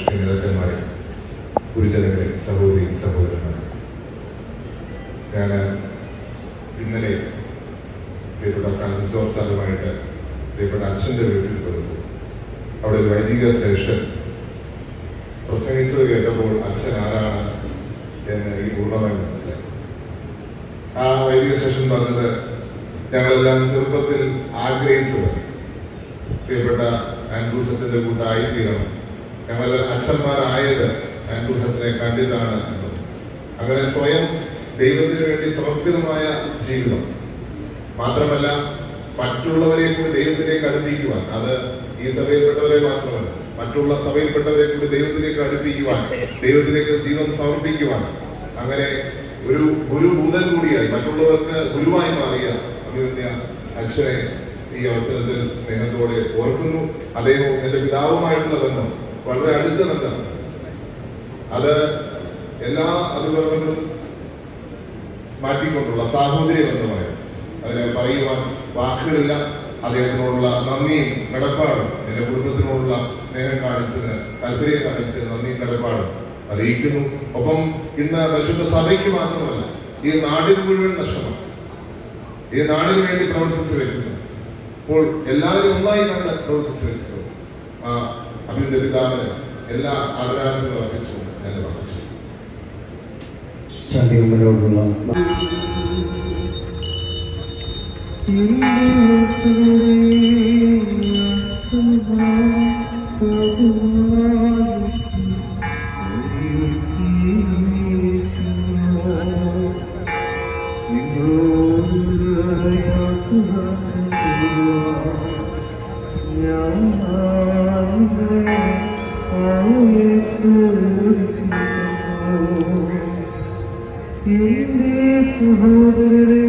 രാഷ്ട്രീയ നേതാക്കന്മാരെ, ഗുരുജനങ്ങളെ, സഹോദരി സഹോദരന്മാരെ, ഞാൻ ഇന്നലെ പ്രിയപ്പെട്ട ഫ്രാൻസിസ് ജോർജ് സാറുമായിട്ട് പ്രിയപ്പെട്ട അച്ഛൻ്റെ വീട്ടിൽ പോയപ്പോൾ അവിടെ ഒരു വൈദിക ശ്രേഷ്ഠൻ പ്രസംഗിച്ചത് കേട്ടപ്പോൾ അച്ഛൻ ആരാണ് എന്ന് എനിക്ക് പൂർണ്ണമായി മനസ്സിലായി. ആ വൈദിക ശ്രേഷ്ഠൻ പറഞ്ഞത്, ഞങ്ങളെല്ലാം ചെറുപ്പത്തിൽ ആഗ്രഹിച്ചത് പ്രിയപ്പെട്ട ആൻഡ്രൂസ് അച്ഛൻ്റെ കൂട്ടായിത്തീരണം, ഞങ്ങളെല്ലാം അച്ഛന്മാരായത് ആൻഡ്രൂസ് അച്ഛനെ കണ്ടിട്ടാണ്. അങ്ങനെ സ്വയം ദൈവത്തിന് വേണ്ടി സമർപ്പിതമായ ജീവിതം മാത്രമല്ല, മറ്റുള്ളവരെ കൂടി ദൈവത്തിലേക്ക് അടുപ്പിക്കുവാൻ, അത് ഈ സഭയിൽപ്പെട്ടവരെ മാത്രമല്ല, മറ്റുള്ള സഭയിൽപ്പെട്ടവരെ കൂടി ദൈവത്തിലേക്ക് അടുപ്പിക്കുവാൻ, ദൈവത്തിലേക്ക് ജീവൻ സമർപ്പിക്കുവാൻ, അങ്ങനെ ഒരു ഗുരുഭൂതൻ കൂടിയായി മറ്റുള്ളവർക്ക് ഗുരുവായി മാറിയ അഭിമന്യ അച്ഛനെ ഈ അവസരത്തിൽ സ്നേഹത്തോടെ ഓർക്കുന്നു. അദ്ദേഹം എന്റെ പിതാവുമായിട്ടുള്ള ബന്ധം വളരെ അടുത്ത ബന്ധം. അത് എല്ലാ അതിർവങ്ങളും മാറ്റിക്കൊണ്ടുള്ള സാഹോദര്യ ബന്ധമായ, അതിനെ പറയുവാൻ വാക്കുകളില്ല. അദ്ദേഹത്തിനോടുള്ള നന്ദിയും കടപ്പാടും, എന്റെ കുടുംബത്തിനോടുള്ള സ്നേഹം കാണിച്ചതിന്, താല്പര്യം കാണിച്ചതിന് നന്ദിയും കടപ്പാടും അറിയിക്കുന്നു. ഒപ്പം ഇന്ന് പരിശുദ്ധ സഭയ്ക്ക് മാത്രമല്ല, ഈ നാടിന് മുഴുവൻ നഷ്ടമാണ്. ഈ നാടിന് വേണ്ടി പ്രവർത്തിച്ചു വ്യക്തിത്വം, ഇപ്പോൾ എല്ലാവരും ഒന്നായി കണ്ട് പ്രവർത്തിച്ചു വ്യക്തിത്വം, ആ അഭിനന്ദ പിതാവിന് എല്ലാ ആദരാഞ്ജലികളും അർപ്പിച്ചുകൊണ്ട് ഞാൻ പറഞ്ഞു. എന്റെ സഹോദരനെ